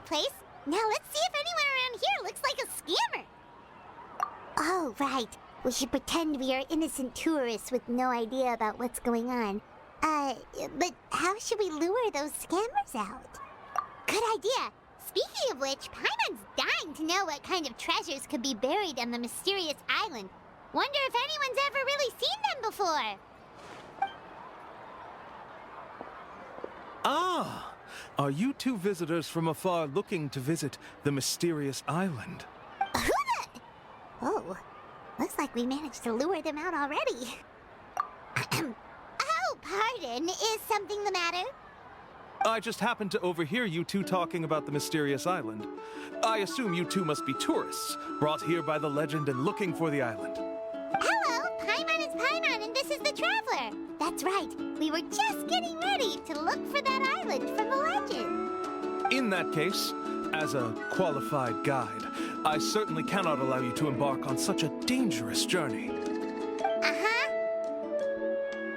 place. Now let's see if anyone around here looks like a scammer. Oh, right. We should pretend we are innocent tourists with no idea about what's going on. But how should we lure those scammers out? Good idea. Speaking of which, Paimon's dying to know what kind of treasures could be buried on the mysterious island. Wonder if anyone's ever really seen them before. Ah! Are you two visitors from afar looking to visit the mysterious island? Oh, looks like we managed to lure them out already. Oh, pardon. Is something the matter? I just happened to overhear you two talking about the mysterious island. I assume you two must be tourists, brought here by the legend and looking for the island. Hello, Paimon is Paimon, and this is the Traveler. That's right. We were just getting ready to look for that island from the legend. In that case, as a qualified guide, I certainly cannot allow you to embark on such a dangerous journey. Uh-huh.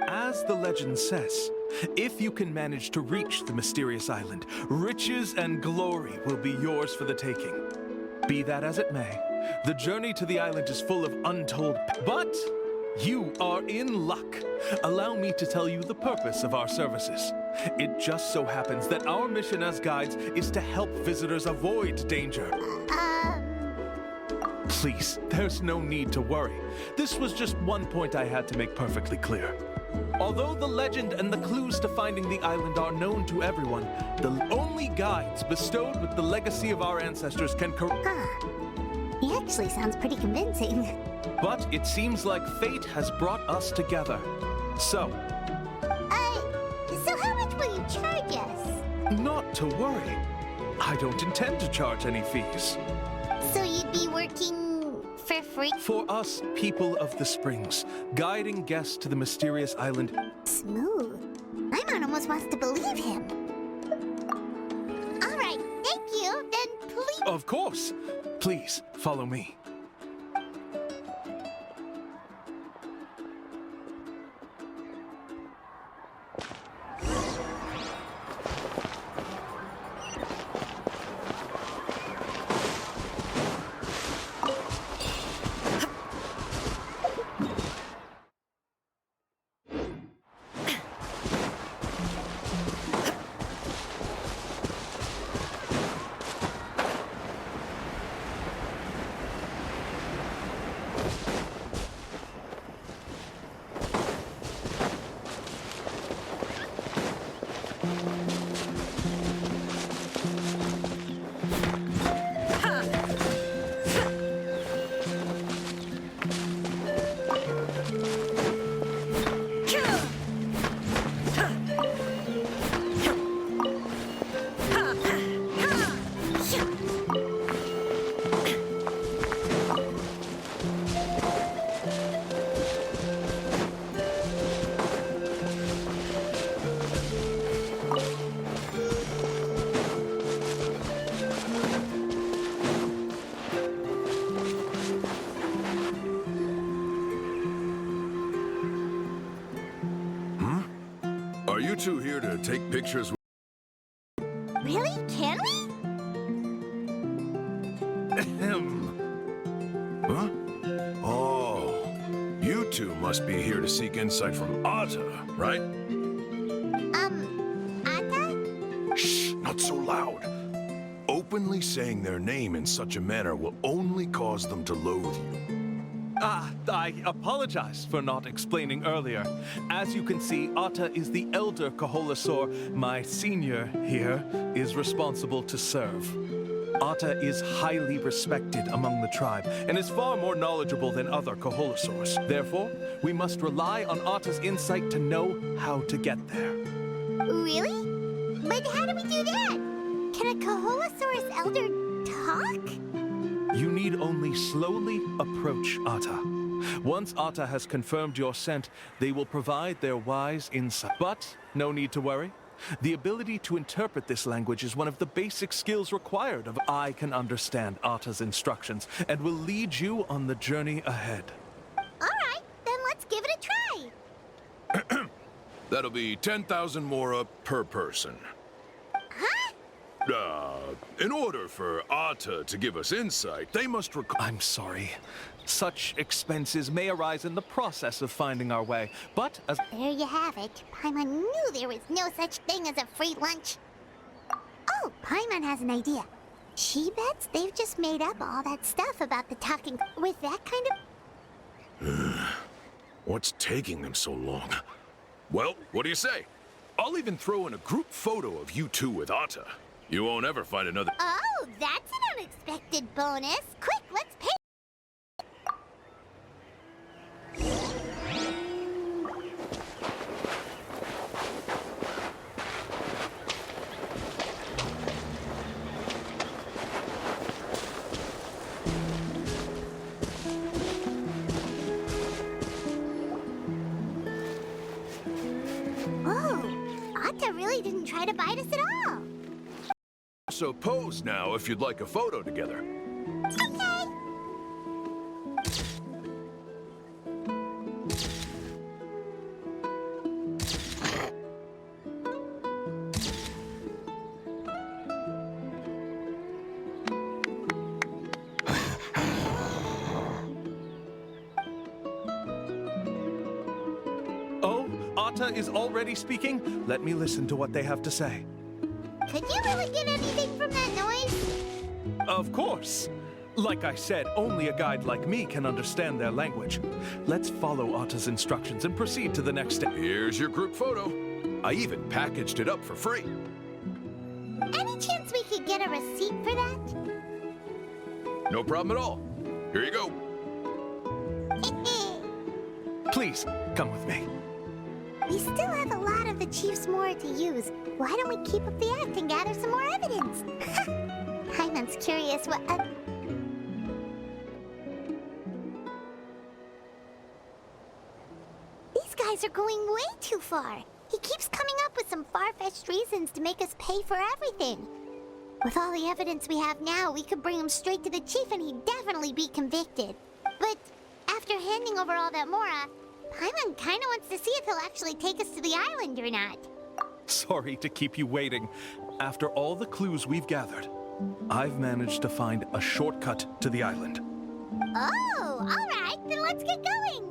As the legend says, if you can manage to reach the mysterious island, riches and glory will be yours for the taking. Be that as it may, the journey to the island is full of untold... But you are in luck. Allow me to tell you the purpose of our services. It just so happens that our mission as guides is to help visitors avoid danger. Please, there's no need to worry. This was just one point I had to make perfectly clear. Although the legend and the clues to finding the island are known to everyone, the only guides bestowed with the legacy of our ancestors can He actually sounds pretty convincing. But it seems like fate has brought us together. So So how much will you charge us? not to worry. I don't intend to charge any fees. So you'd be working for free? For us, people of the Springs, guiding guests to the mysterious island. Smooth. Paimon almost wants to believe him. All right, thank you. Then please... Of course. Please, follow me. Are you two here to take pictures? Really? Can we? Huh? Oh, you two must be here to seek insight from Atta, right? Atta? Shh, not so loud. Openly saying their name in such a manner will only cause them to loathe you. I apologize for not explaining earlier. As you can see, Atta is the elder Kaholasaur. My senior here is responsible to serve. Atta is highly respected among the tribe and is far more knowledgeable than other Kaholasaurs. Therefore, we must rely on Atta's insight to know how to get there. Really? But how do we do that? Can a Kaholosaurus elder talk? You need only slowly approach Atta. Once Atta has confirmed your scent, they will provide their wise insight. But no need to worry. The ability to interpret this language is one of the basic skills required of I can understand Atta's instructions and will lead you on the journey ahead. All right, then let's give it a try. That'll be 10,000 mora per person. Huh? In order for Atta to give us insight, they must I'm sorry. Such expenses may arise in the process of finding our way, but as... There you have it. Paimon knew there was no such thing as a free lunch. Oh, Paimon has an idea. She bets they've just made up all that stuff about the talking with that kind of... What's taking them so long? Well, what do you say? I'll even throw in a group photo of you two with Atta. You won't ever find another... Oh, that's an unexpected bonus. Quick, let's pay... Atta really didn't try to bite us at all. So pose now if you'd like a photo together. Okay. Oh, Atta is already speaking? Let me listen to what they have to say. Could you really get anything from that noise? Of course. Like I said, only a guide like me can understand their language. Let's follow Atta's instructions and proceed to the next step. Here's your group photo. I even packaged it up for free. Any chance we could get a receipt for that? No problem at all. Here you go. Please, come with me. We still have a lot of the Chief's more to use. Why don't we keep up the act and gather some more evidence? Paimon's curious what... These guys are going way too far. He keeps coming up with some far-fetched reasons to make us pay for everything. With all the evidence we have now, we could bring him straight to the Chief and he'd definitely be convicted. But after handing over all that Mora, Paimon kinda wants to see if he'll actually take us to the island or not. Sorry to keep you waiting. After all the clues we've gathered, I've managed to find a shortcut to the island. Oh, alright, then let's get going!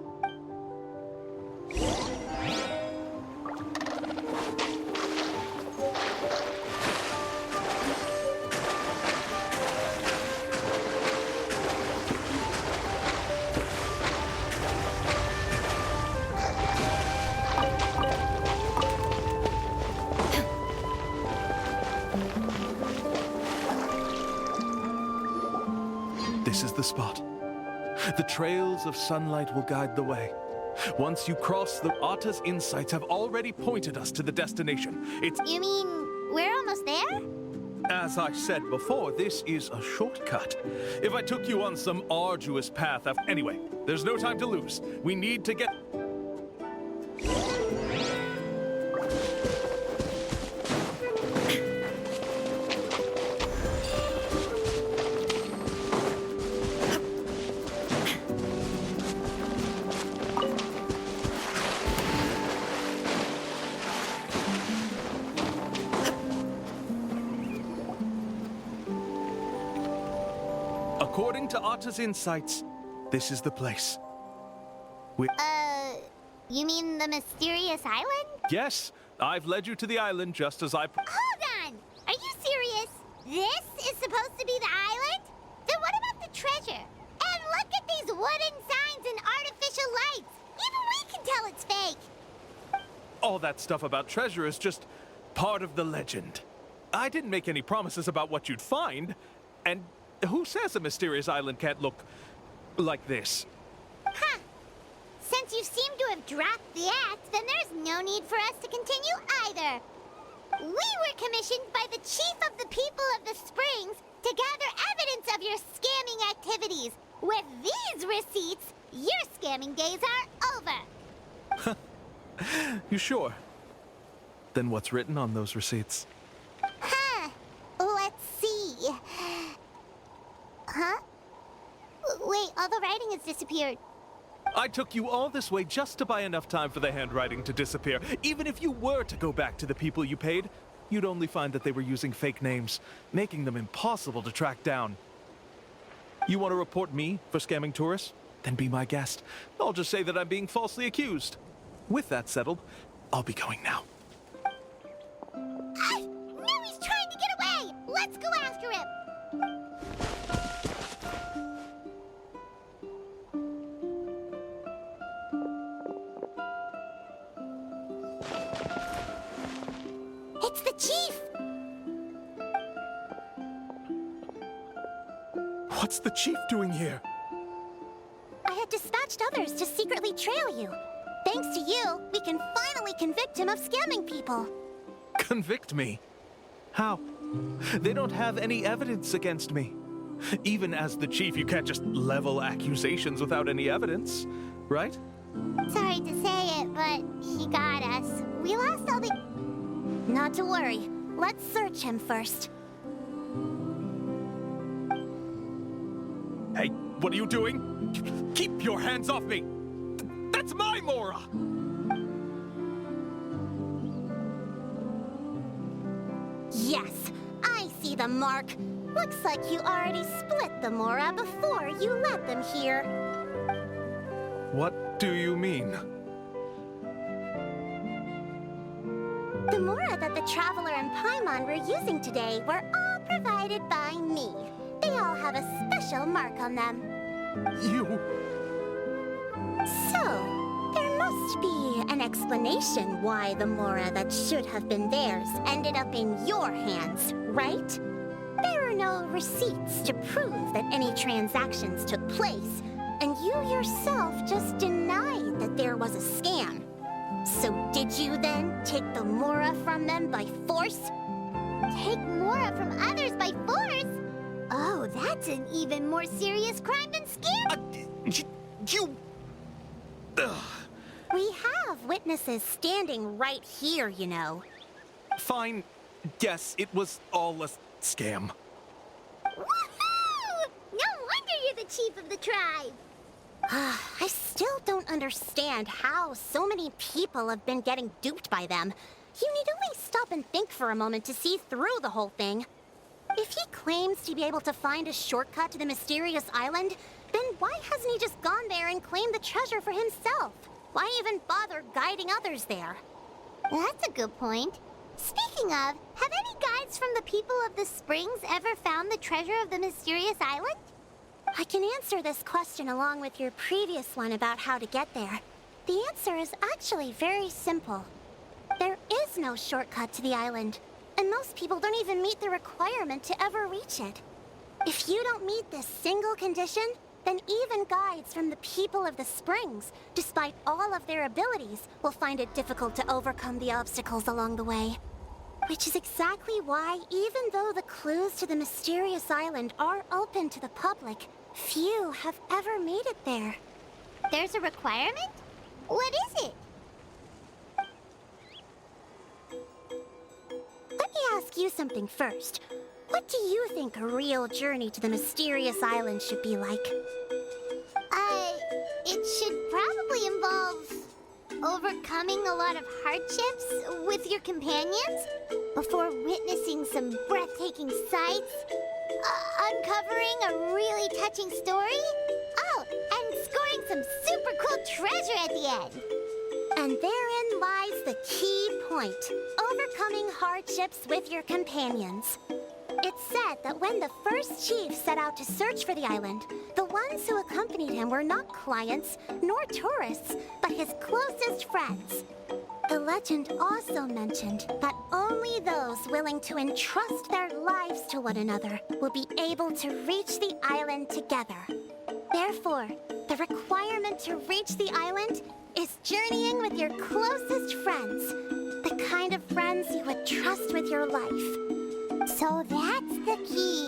This is the spot. The trails of sunlight will guide the way. Once you cross, the Atta's insights have already pointed us to the destination. It's... You mean, we're almost there? As I said before, this is a shortcut. If I took you on some arduous path of... Anyway, there's no time to lose. We need to get... According to Atta's insights, this is the place. You mean the mysterious island? Yes, I've led you to the island just as I... Hold on! Are you serious? This is supposed to be the island? Then what about the treasure? And look at these wooden signs and artificial lights! Even we can tell it's fake! All that stuff about treasure is just part of the legend. I didn't make any promises about what you'd find, and who says a mysterious island can't look like this? Huh. Since you seem to have dropped the act, then there's no need for us to continue either. We were commissioned by the Chief of the People of the Springs to gather evidence of your scamming activities. With these receipts, your scamming days are over. You sure? Then what's written on those receipts? Huh. Let's see. Huh? Wait, all the writing has disappeared. I took you all this way just to buy enough time for the handwriting to disappear. Even if you were to go back to the people you paid, you'd only find that they were using fake names, making them impossible to track down. You want to report me for scamming tourists? Then be my guest. I'll just say that I'm being falsely accused. With that settled, I'll be going now. Now he's trying to get away! Let's go after him! It's the chief! What's the chief doing here? I had dispatched others to secretly trail you. Thanks to you, we can finally convict him of scamming people. Convict me? How? They don't have any evidence against me. Even as the chief, you can't just level accusations without any evidence, right? Sorry to say it, but he got us. We lost all the... Not to worry. Let's search him first. Hey, what are you doing? Keep your hands off me! That's my Mora! Yes, I see the mark. Looks like you already split the Mora before you let them here. What do you mean? The Mora that the Traveler and Paimon were using today were all provided by me. They all have a special mark on them. You... So, there must be an explanation why the Mora that should have been theirs ended up in your hands, right? There are no receipts to prove that any transactions took place, and you yourself just denied that there was a scam. So did you then take the Mora from them by force? Take Mora from others by force? Oh, that's an even more serious crime than scam. You... Ugh. We have witnesses standing right here, you know. Fine. Yes, it was all a scam. Woohoo! No wonder you're the chief of the tribe. I still don't understand how so many people have been getting duped by them. You need only stop and think for a moment to see through the whole thing. If he claims to be able to find a shortcut to the mysterious island, then why hasn't he just gone there and claimed the treasure for himself? Why even bother guiding others there? That's a good point. Speaking of, have any guides from the people of the Springs ever found the treasure of the mysterious island? I can answer this question along with your previous one about how to get there. The answer is actually very simple. There is no shortcut to the island, and most people don't even meet the requirement to ever reach it. If you don't meet this single condition, then even guides from the people of the Springs, despite all of their abilities, will find it difficult to overcome the obstacles along the way. Which is exactly why, even though the clues to the mysterious island are open to the public, few have ever made it there. There's a requirement? What is it? Let me ask you something first. What do you think a real journey to the mysterious island should be like? It should probably involve overcoming a lot of hardships with your companions before witnessing some breathtaking sights, uncovering a really touching story, and scoring some super cool treasure at the end. And therein lies the key point, overcoming hardships with your companions. It's said that when the first chief set out to search for the island, the ones who accompanied him were not clients nor tourists, but his closest friends. The legend also mentioned that only those willing to entrust their lives to one another will be able to reach the island together. Therefore, the requirement to reach the island is journeying with your closest friends, the kind of friends you would trust with your life. So that's the key.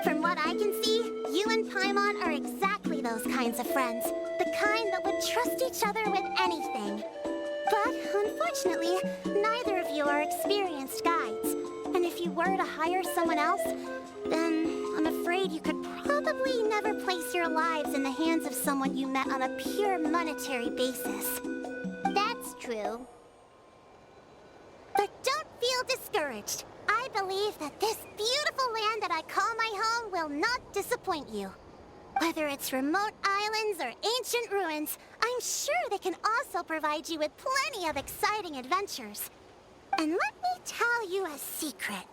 From what I can see, you and Paimon are exactly those kinds of friends. The kind that would trust each other with anything. But unfortunately, neither of you are experienced guides. And if you were to hire someone else, then I'm afraid you could probably never place your lives in the hands of someone you met on a pure monetary basis. That's true. discouraged. I believe that this beautiful land that I call my home will not disappoint you. Whether it's remote islands or ancient ruins, I'm sure they can also provide you with plenty of exciting adventures. And let me tell you a secret.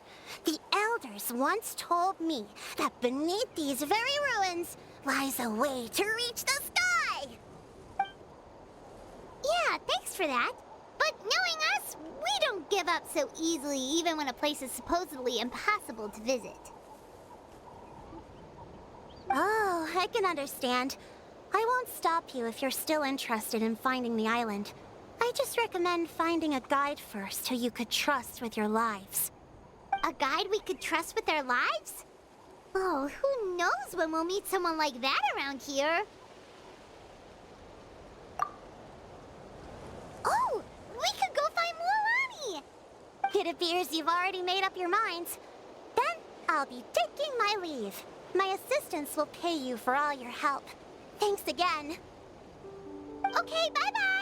The elders once told me that beneath these very ruins lies a way to reach the sky! Yeah, thanks for that. But knowing us, we don't give up so easily even when a place is supposedly impossible to visit. Oh, I can understand. I won't stop you if you're still interested in finding the island. I just recommend finding a guide first who you could trust with your lives. A guide we could trust with our lives? Oh, who knows when we'll meet someone like that around here? Oh, we could go find Mualani! It appears you've already made up your minds. Then I'll be taking my leave. My assistants will pay you for all your help. Thanks again. Okay, bye-bye!